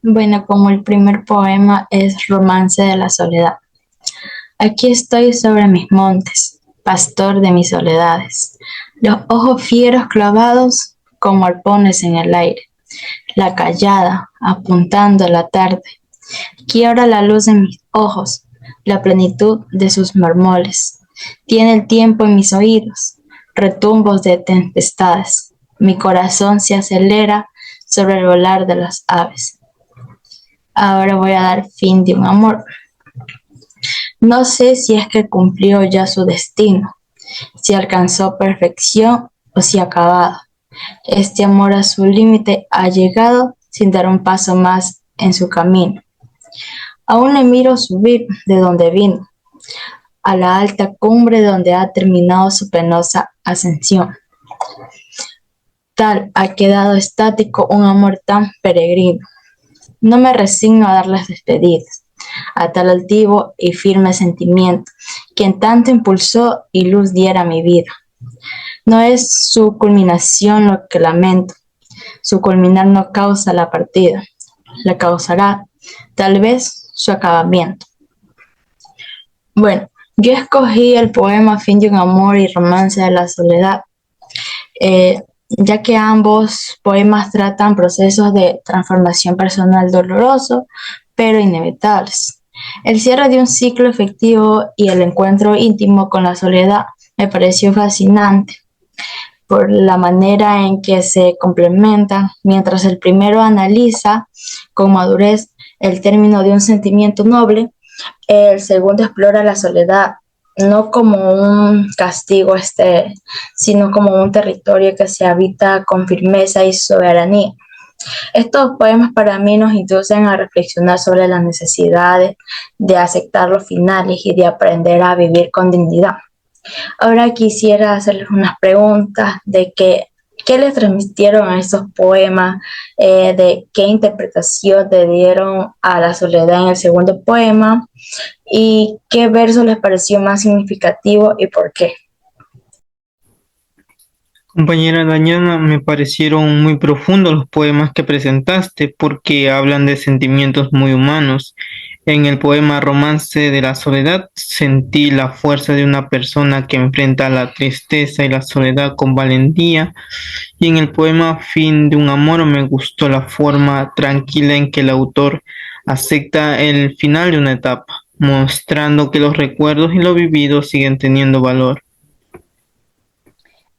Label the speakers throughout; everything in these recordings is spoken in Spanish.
Speaker 1: Bueno, como el primer poema es Romance de la Soledad. Aquí estoy sobre mis montes, pastor de mis soledades, los ojos fieros clavados como arpones en el aire, la callada apuntando la tarde. Quiebra la luz en mis ojos, la plenitud de sus mármoles. Tiene el tiempo en mis oídos, retumbos de tempestades. Mi corazón se acelera sobre el volar de las aves. Ahora voy a dar fin de un amor. No sé si es que cumplió ya su destino, si alcanzó perfección o si ha acabado. Este amor a su límite ha llegado sin dar un paso más en su camino. Aún le miro subir de donde vino, a la alta cumbre donde ha terminado su penosa ascensión. Tal ha quedado estático un amor tan peregrino. No me resigno a dar las despedidas a tal altivo y firme sentimiento, quien tanto impulsó y luz diera a mi vida. No es su culminación lo que lamento, su culminar no causa la partida, la causará tal vez su acabamiento. Bueno, yo escogí el poema Fin de un amor y Romance de la Soledad, ya que ambos poemas tratan procesos de transformación personal dolorosos, pero inevitables. El cierre de un ciclo efectivo y el encuentro íntimo con la soledad me pareció fascinante por la manera en que se complementan, mientras el primero analiza con madurez el término de un sentimiento noble, el segundo explora la soledad no como un castigo, sino como un territorio que se habita con firmeza y soberanía. Estos poemas para mí nos inducen a reflexionar sobre las necesidades de aceptar los finales y de aprender a vivir con dignidad. Ahora quisiera hacerles unas preguntas de qué les transmitieron a estos poemas, de qué interpretación le dieron a la soledad en el segundo poema y qué verso les pareció más significativo y por qué.
Speaker 2: Compañera Dañana, me parecieron muy profundos los poemas que presentaste porque hablan de sentimientos muy humanos. En el poema Romance de la Soledad sentí la fuerza de una persona que enfrenta la tristeza y la soledad con valentía, y en el poema Fin de un amor me gustó la forma tranquila en que el autor acepta el final de una etapa, mostrando que los recuerdos y lo vivido siguen teniendo valor.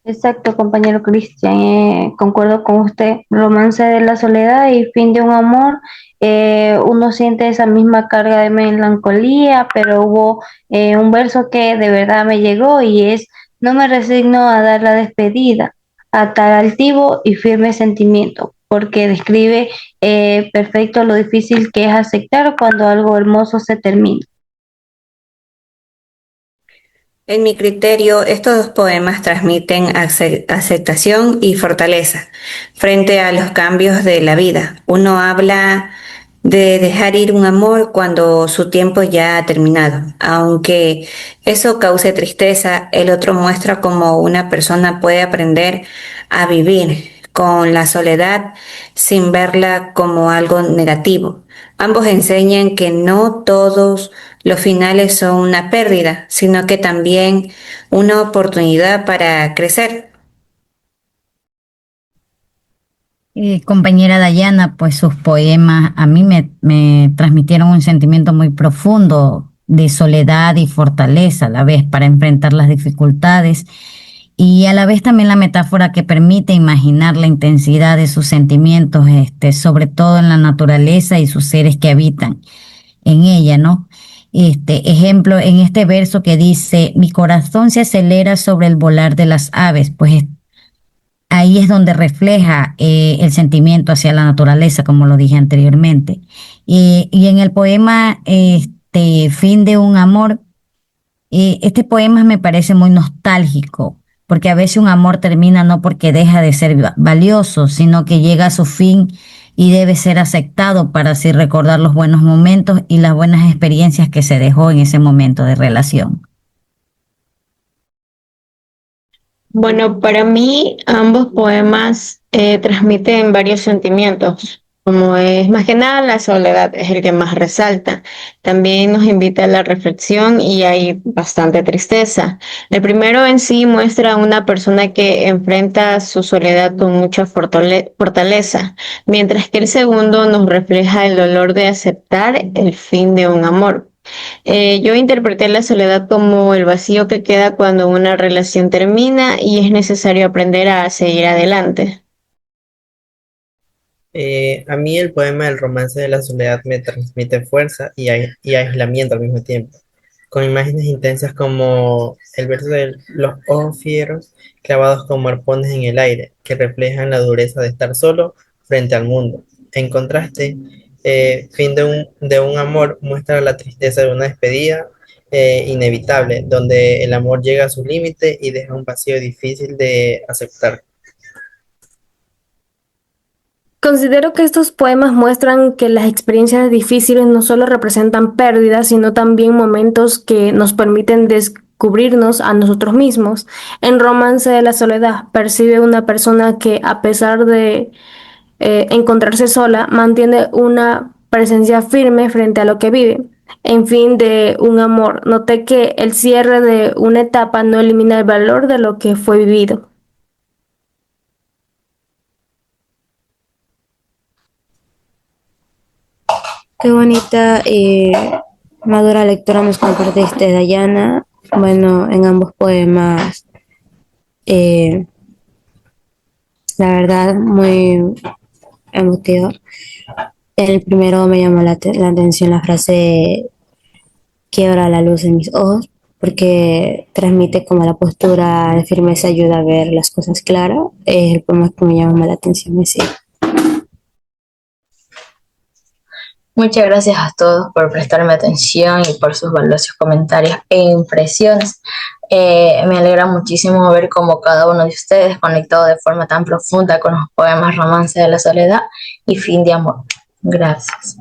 Speaker 3: Exacto, compañero Cristian, concuerdo con usted. Romance de la soledad y fin de un amor. Uno siente esa misma carga de melancolía, pero hubo un verso que de verdad me llegó y es: no me resigno a dar la despedida a tal altivo y firme sentimiento, porque describe perfecto lo difícil que es aceptar cuando algo hermoso se termina.
Speaker 4: En mi criterio, estos dos poemas transmiten aceptación y fortaleza frente a los cambios de la vida. Uno habla de dejar ir un amor cuando su tiempo ya ha terminado. Aunque eso cause tristeza, el otro muestra cómo una persona puede aprender a vivir con la soledad sin verla como algo negativo. Ambos enseñan que no todos los finales son una pérdida, sino que también una oportunidad para crecer.
Speaker 5: Compañera Dayana, pues sus poemas a mí me transmitieron un sentimiento muy profundo de soledad y fortaleza a la vez para enfrentar las dificultades, y a la vez también la metáfora que permite imaginar la intensidad de sus sentimientos, sobre todo en la naturaleza y sus seres que habitan en ella, ¿no? Ejemplo, en este verso que dice: mi corazón se acelera sobre el volar de las aves, pues ahí es donde refleja el sentimiento hacia la naturaleza, como lo dije anteriormente. Y en el poema Fin de un amor, este poema me parece muy nostálgico, porque a veces un amor termina no porque deja de ser valioso, sino que llega a su fin y debe ser aceptado para así recordar los buenos momentos y las buenas experiencias que se dejó en ese momento de relación.
Speaker 6: Bueno, para mí ambos poemas transmiten varios sentimientos. como es más que nada la soledad, es el que más resalta. También nos invita a la reflexión y hay bastante tristeza. El primero en sí muestra a una persona que enfrenta su soledad con mucha fortaleza, mientras que el segundo nos refleja el dolor de aceptar el fin de un amor. Yo interpreté la soledad como el vacío que queda cuando una relación termina y es necesario aprender a seguir adelante.
Speaker 7: A mí el poema El romance de la soledad me transmite fuerza y aislamiento al mismo tiempo, con imágenes intensas como el verso de los ojos fieros clavados como arpones en el aire, que reflejan la dureza de estar solo frente al mundo. En contraste, Fin de un amor muestra la tristeza de una despedida inevitable, donde el amor llega a su límite y deja un vacío difícil de aceptar.
Speaker 8: Considero que estos poemas muestran que las experiencias difíciles no solo representan pérdidas, sino también momentos que nos permiten descubrirnos a nosotros mismos. En Romance de la Soledad percibe una persona que, a pesar de encontrarse sola, mantiene una presencia firme frente a lo que vive. En Fin de un amor, noté que el cierre de una etapa no elimina el valor de lo que fue vivido.
Speaker 9: Qué bonita y madura lectura nos compartiste, Dayana. Bueno, en ambos poemas, eh, la verdad, muy emotivo. El primero me llamó la atención la frase quiebra la luz en mis ojos, porque transmite como la postura de firmeza, ayuda a ver las cosas claras. Es el poema que me llamó la atención, sí.
Speaker 1: Muchas gracias a todos por prestarme atención y por sus valiosos comentarios e impresiones. Me alegra muchísimo ver cómo cada uno de ustedes conectado de forma tan profunda con los poemas Romance de la Soledad y Fin de Amor. Gracias.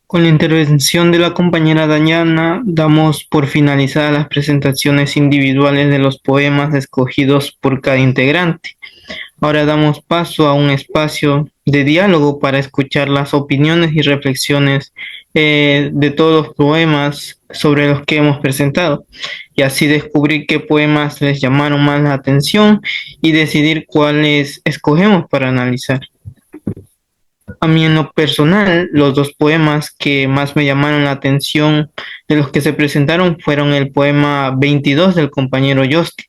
Speaker 2: Con la intervención de la compañera Dayana, damos por finalizadas las presentaciones individuales de los poemas escogidos por cada integrante. Ahora damos paso a un espacio de diálogo para escuchar las opiniones y reflexiones de todos los poemas sobre los que hemos presentado y así descubrir qué poemas les llamaron más la atención y decidir cuáles escogemos para analizar. A mí en lo personal, los dos poemas que más me llamaron la atención de los que se presentaron fueron el poema 22 del compañero Yosti,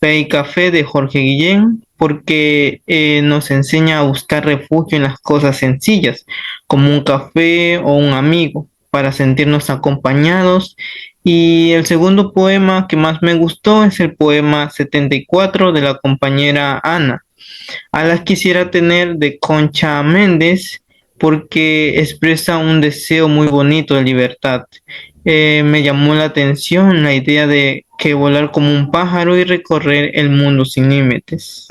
Speaker 2: Fe y Café de Jorge Guillén, porque nos enseña a buscar refugio en las cosas sencillas, como un café o un amigo, para sentirnos acompañados. Y el segundo poema que más me gustó es el poema 74 de la compañera Ana, A las quisiera tener de Concha Méndez, porque expresa un deseo muy bonito de libertad. Me llamó la atención la idea de que volar como un pájaro y recorrer el mundo sin límites.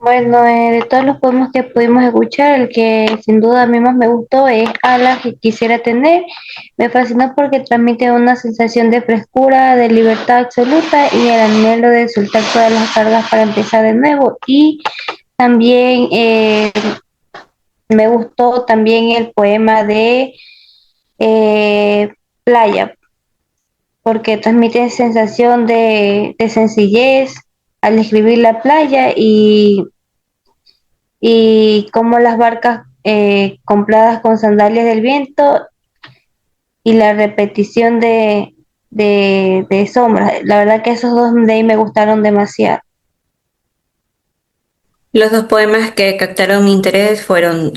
Speaker 3: Bueno, de todos los poemas que pudimos escuchar, el que sin duda a mí más me gustó es Alas que quisiera tener. Me fascinó porque transmite una sensación de frescura, de libertad absoluta y el anhelo de soltar todas las cargas para empezar de nuevo. Y también me gustó también el poema de Playa, porque transmite sensación de sencillez al escribir la playa y cómo las barcas compradas con sandalias del viento y la repetición de sombras. La verdad que esos dos de ahí me gustaron demasiado.
Speaker 4: Los dos poemas que captaron mi interés fueron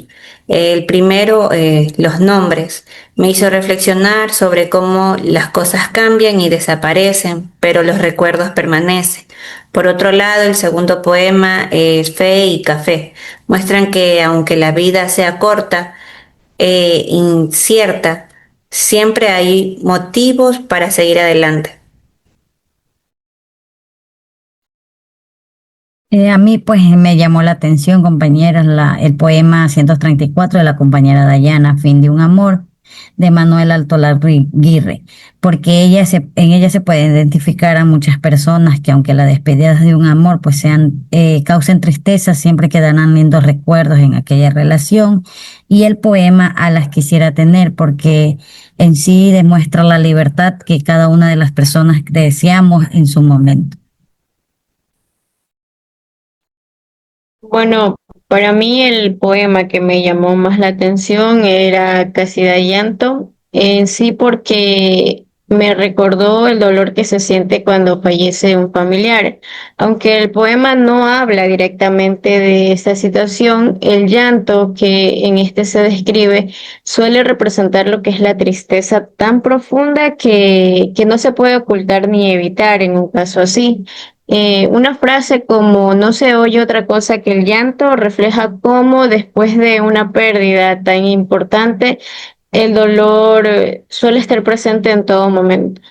Speaker 4: el primero, Los nombres. Me hizo reflexionar sobre cómo las cosas cambian y desaparecen, pero los recuerdos permanecen. Por otro lado, el segundo poema, Fe y Café, muestran que aunque la vida sea corta e incierta, siempre hay motivos para seguir adelante.
Speaker 5: A mí pues me llamó la atención, compañeras, el poema 134 de la compañera Dayana, Fin de un amor. de Manuel Alto Laguirre, porque en ella se puede identificar a muchas personas que aunque las despedidas de un amor pues causen tristeza, siempre quedarán lindos recuerdos en aquella relación. Y el poema A las quisiera tener, porque en sí demuestra la libertad que cada una de las personas deseamos en su momento.
Speaker 6: Bueno, para mí el poema que me llamó más la atención era Casi da llanto, en sí porque me recordó el dolor que se siente cuando fallece un familiar. Aunque el poema no habla directamente de esta situación, el llanto que en este se describe suele representar lo que es la tristeza tan profunda que no se puede ocultar ni evitar en un caso así. Una frase como no se oye otra cosa que el llanto refleja cómo después de una pérdida tan importante, el dolor suele estar presente en todo momento.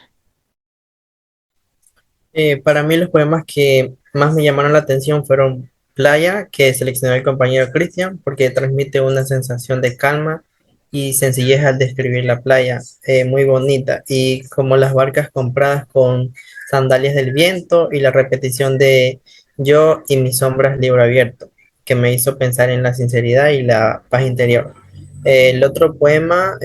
Speaker 7: Para mí los poemas que más me llamaron la atención fueron Playa, que seleccionó el compañero Cristian, porque transmite una sensación de calma y sencillez al describir la playa, muy bonita, y como las barcas compradas con sandalias del viento y la repetición de Yo y mis sombras libro abierto, que me hizo pensar en la sinceridad y la paz interior. El otro poema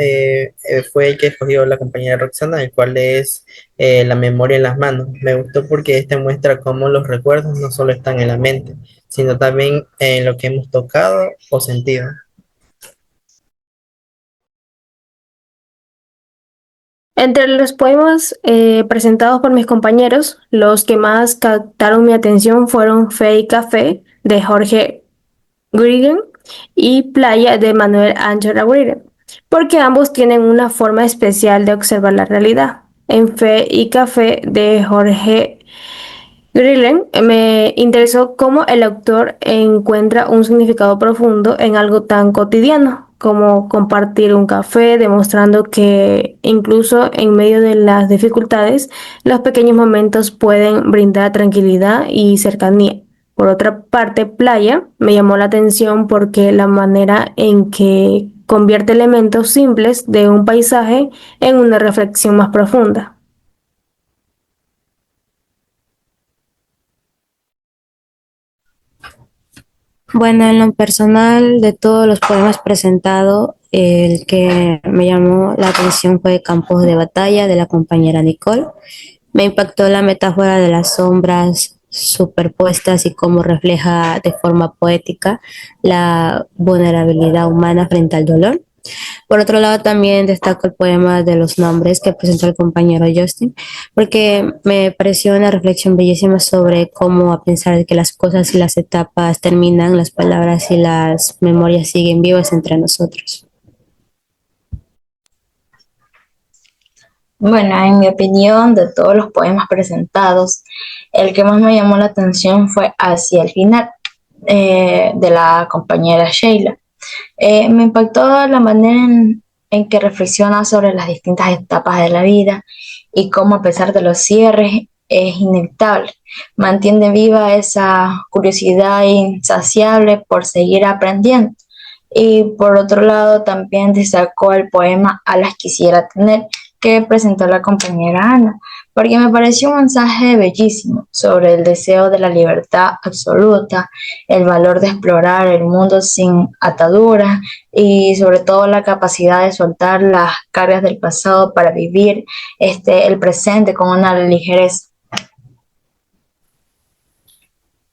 Speaker 7: fue el que escogió la compañera Roxana, el cual es La memoria en las manos. Me gustó porque este muestra cómo los recuerdos no solo están en la mente, sino también en lo que hemos tocado o sentido.
Speaker 8: Entre los poemas presentados por mis compañeros, los que más captaron mi atención fueron Fe y Café de Jorge Grigen y Playa de Manuel Ángel Aguirre, porque ambos tienen una forma especial de observar la realidad. En Fe y Café de Jorge Grillen me interesó cómo el autor encuentra un significado profundo en algo tan cotidiano como compartir un café, demostrando que incluso en medio de las dificultades, los pequeños momentos pueden brindar tranquilidad y cercanía. Por otra parte, Playa me llamó la atención porque la manera en que convierte elementos simples de un paisaje en una reflexión más profunda.
Speaker 9: Bueno, en lo personal, de todos los poemas presentados, el que me llamó la atención fue Campos de Batalla de la compañera Nicole. Me impactó la metáfora de las sombras superpuestas y cómo refleja de forma poética la vulnerabilidad humana frente al dolor. Por otro lado, también destaco el poema de los nombres que presentó el compañero Justin, porque me pareció una reflexión bellísima sobre cómo, a pesar de que las cosas y las etapas terminan, las palabras y las memorias siguen vivas entre nosotros.
Speaker 1: Bueno, en mi opinión, de todos los poemas presentados, el que más me llamó la atención fue Hacia el final, de la compañera Sheila. Me impactó la manera en que reflexiona sobre las distintas etapas de la vida y cómo a pesar de los cierres es inevitable. Mantiene viva esa curiosidad insaciable por seguir aprendiendo. Y por otro lado también destacó el poema A las quisiera tener, que presentó la compañera Ana, porque me pareció un mensaje bellísimo sobre el deseo de la libertad absoluta, el valor de explorar el mundo sin ataduras y sobre todo la capacidad de soltar las cargas del pasado para vivir el presente con una ligereza.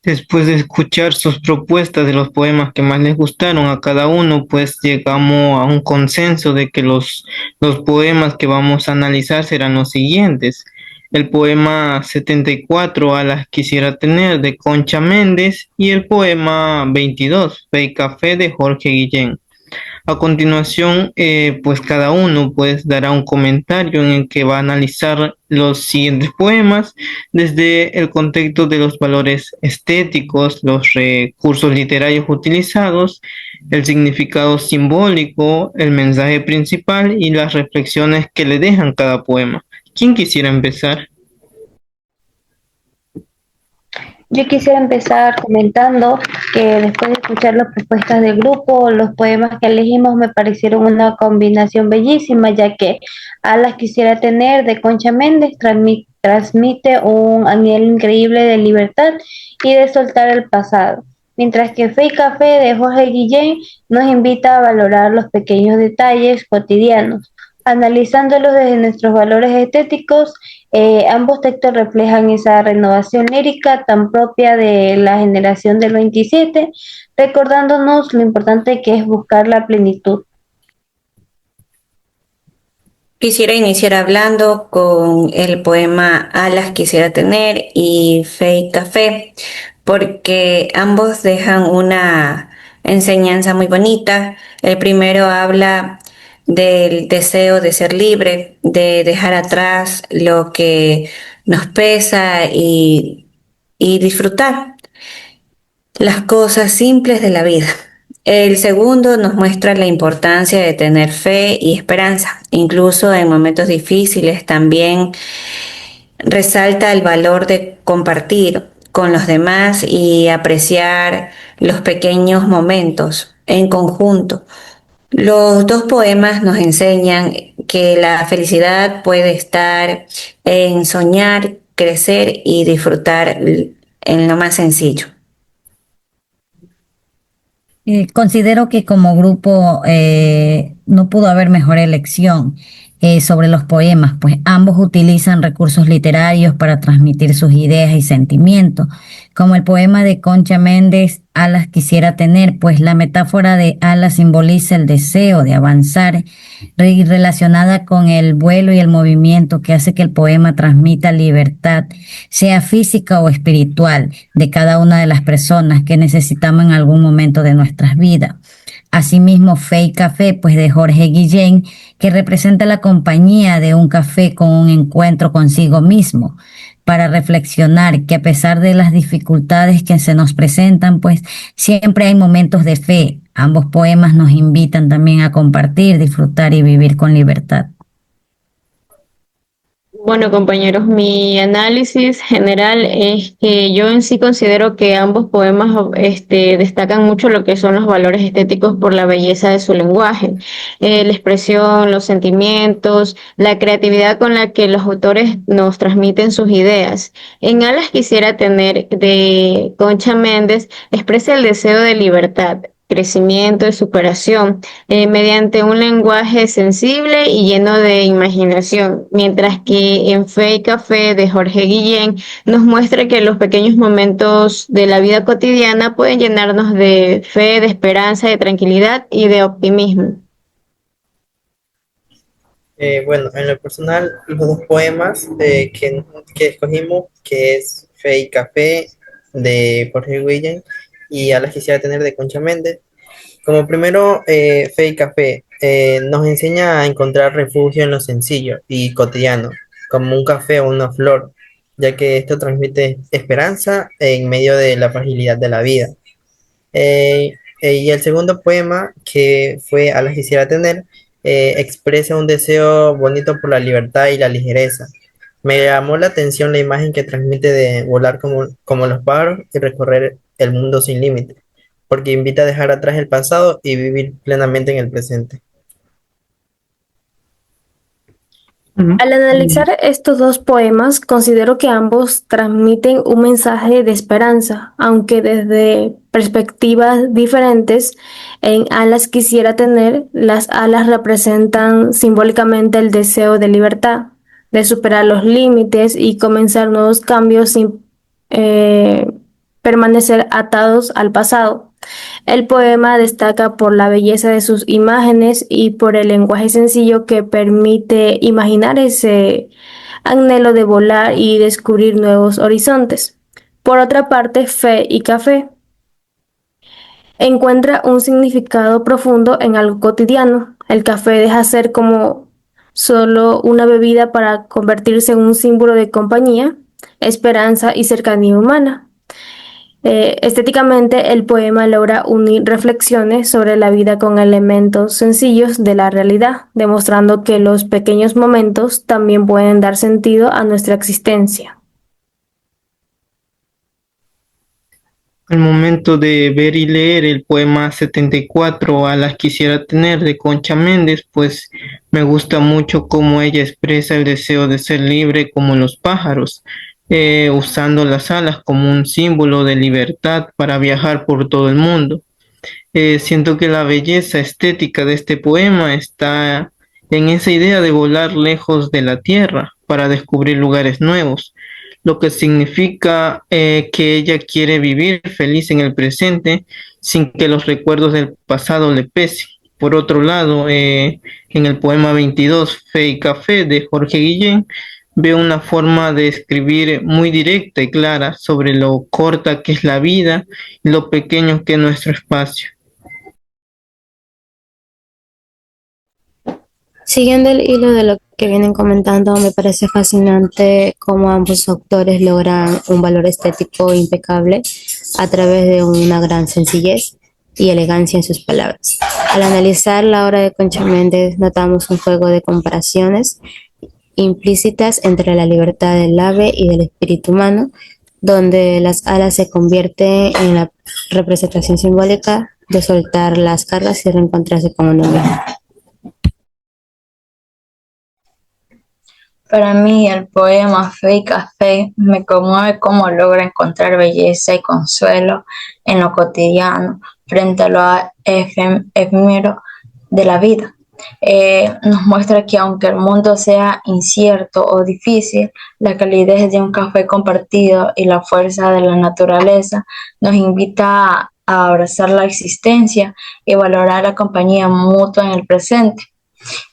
Speaker 2: Después de escuchar sus propuestas de los poemas que más les gustaron a cada uno, pues llegamos a un consenso de que los poemas que vamos a analizar serán los siguientes. El poema 74, A las quisiera tener, de Concha Méndez, y el poema 22, Fe y Café, de Jorge Guillén. A continuación, pues cada uno pues dará un comentario en el que va a analizar los siguientes poemas desde el contexto de los valores estéticos, los recursos literarios utilizados, el significado simbólico, el mensaje principal y las reflexiones que le dejan cada poema. ¿Quién quisiera empezar?
Speaker 3: Yo quisiera empezar comentando que después de escuchar las propuestas del grupo, los poemas que elegimos me parecieron una combinación bellísima, ya que Alas quisiera tener de Concha Méndez transmite un anhelo increíble de libertad y de soltar el pasado, mientras que Fe y Café de Jorge Guillén nos invita a valorar los pequeños detalles cotidianos. Analizándolos desde nuestros valores estéticos, ambos textos reflejan esa renovación lírica tan propia de la generación del 27, recordándonos lo importante que es buscar la plenitud.
Speaker 4: Quisiera iniciar hablando con el poema Alas quisiera tener y Fe y Café, porque ambos dejan una enseñanza muy bonita. El primero habla del deseo de ser libre, de dejar atrás lo que nos pesa y disfrutar las cosas simples de la vida. El segundo nos muestra la importancia de tener fe y esperanza, incluso en momentos difíciles. También resalta el valor de compartir con los demás y apreciar los pequeños momentos en conjunto. Los dos poemas nos enseñan que la felicidad puede estar en soñar, crecer y disfrutar en lo más sencillo.
Speaker 5: Considero que como grupo no pudo haber mejor elección sobre los poemas, pues ambos utilizan recursos literarios para transmitir sus ideas y sentimientos, como el poema de Concha Méndez, Alas quisiera tener, pues la metáfora de alas simboliza el deseo de avanzar y relacionada con el vuelo y el movimiento que hace que el poema transmita libertad, sea física o espiritual, de cada una de las personas que necesitamos en algún momento de nuestras vidas. Asimismo, Fe y Café, pues de Jorge Guillén, que representa la compañía de un café con un encuentro consigo mismo, para reflexionar que a pesar de las dificultades que se nos presentan, pues siempre hay momentos de fe. Ambos poemas nos invitan también a compartir, disfrutar y vivir con libertad.
Speaker 6: Bueno, compañeros, mi análisis general es que yo en sí considero que ambos poemas destacan mucho lo que son los valores estéticos por la belleza de su lenguaje, la expresión, los sentimientos, la creatividad con la que los autores nos transmiten sus ideas. En Alas quisiera tener de Concha Méndez expresa el deseo de libertad, crecimiento y superación mediante un lenguaje sensible y lleno de imaginación, mientras que en Fe y Café de Jorge Guillén nos muestra que los pequeños momentos de la vida cotidiana pueden llenarnos de fe, de esperanza, de tranquilidad y de optimismo.
Speaker 7: Bueno, en lo personal, los dos poemas que escogimos, que es Fe y Café de Jorge Guillén y Alas quisiera tener de Concha Méndez. Como primero, Fe y Café nos enseña a encontrar refugio en lo sencillo y cotidiano, como un café o una flor, ya que esto transmite esperanza en medio de la fragilidad de la vida. Y el segundo poema, que fue Alas quisiera tener, expresa un deseo bonito por la libertad y la ligereza. Me llamó la atención la imagen que transmite de volar como los pájaros y recorrer el mundo sin límites, porque invita a dejar atrás el pasado y vivir plenamente en el presente.
Speaker 8: Al analizar estos dos poemas, considero que ambos transmiten un mensaje de esperanza, aunque desde perspectivas diferentes. En Alas quisiera tener, las alas representan simbólicamente el deseo de libertad, de superar los límites y comenzar nuevos cambios sin permanecer atados al pasado. El poema destaca por la belleza de sus imágenes y por el lenguaje sencillo que permite imaginar ese anhelo de volar y descubrir nuevos horizontes. Por otra parte, Fe y Café encuentra un significado profundo en algo cotidiano. El café deja de ser como solo una bebida para convertirse en un símbolo de compañía, esperanza y cercanía humana. Estéticamente, el poema logra unir reflexiones sobre la vida con elementos sencillos de la realidad, demostrando que los pequeños momentos también pueden dar sentido a nuestra existencia.
Speaker 2: Al momento de ver y leer el poema 74 a las quisiera tener de Concha Méndez, pues me gusta mucho cómo ella expresa el deseo de ser libre como los pájaros, usando las alas como un símbolo de libertad para viajar por todo el mundo. Siento que la belleza estética de este poema está en esa idea de volar lejos de la tierra para descubrir lugares nuevos, lo que significa que ella quiere vivir feliz en el presente sin que los recuerdos del pasado le pesen. Por otro lado, en el poema 22, Fe y Café de Jorge Guillén, veo una forma de escribir muy directa y clara sobre lo corta que es la vida y lo pequeño que es nuestro espacio.
Speaker 9: Siguiendo el hilo de lo que vienen comentando, me parece fascinante cómo ambos autores logran un valor estético impecable a través de una gran sencillez y elegancia en sus palabras. Al analizar la obra de Concha Méndez, notamos un juego de comparaciones implícitas entre la libertad del ave y del espíritu humano, donde las alas se convierten en la representación simbólica de soltar las cargas y reencontrarse con uno mismo.
Speaker 1: Para mí, el poema Fe y Café me conmueve cómo logra encontrar belleza y consuelo en lo cotidiano frente a lo efímero de la vida. Nos muestra que aunque el mundo sea incierto o difícil, la calidez de un café compartido y la fuerza de la naturaleza nos invita a abrazar la existencia y valorar la compañía mutua en el presente.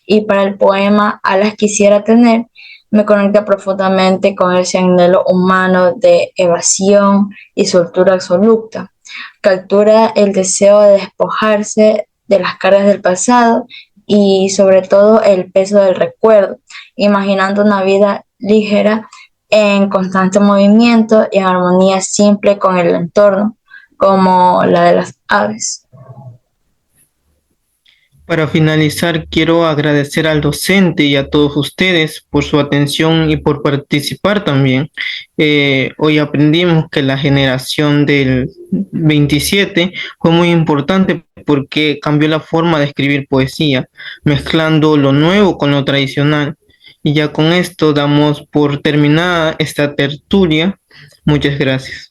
Speaker 1: Y para el poema Alas quisiera tener, me conecta profundamente con ese anhelo humano de evasión y soltura absoluta. Captura el deseo de despojarse de las cargas del pasado y sobre todo el peso del recuerdo, imaginando una vida ligera en constante movimiento y en armonía simple con el entorno, como la de las aves.
Speaker 2: Para finalizar, quiero agradecer al docente y a todos ustedes por su atención y por participar también. Hoy aprendimos que la generación del 27 fue muy importante porque cambió la forma de escribir poesía, mezclando lo nuevo con lo tradicional. Y ya con esto damos por terminada esta tertulia. Muchas gracias.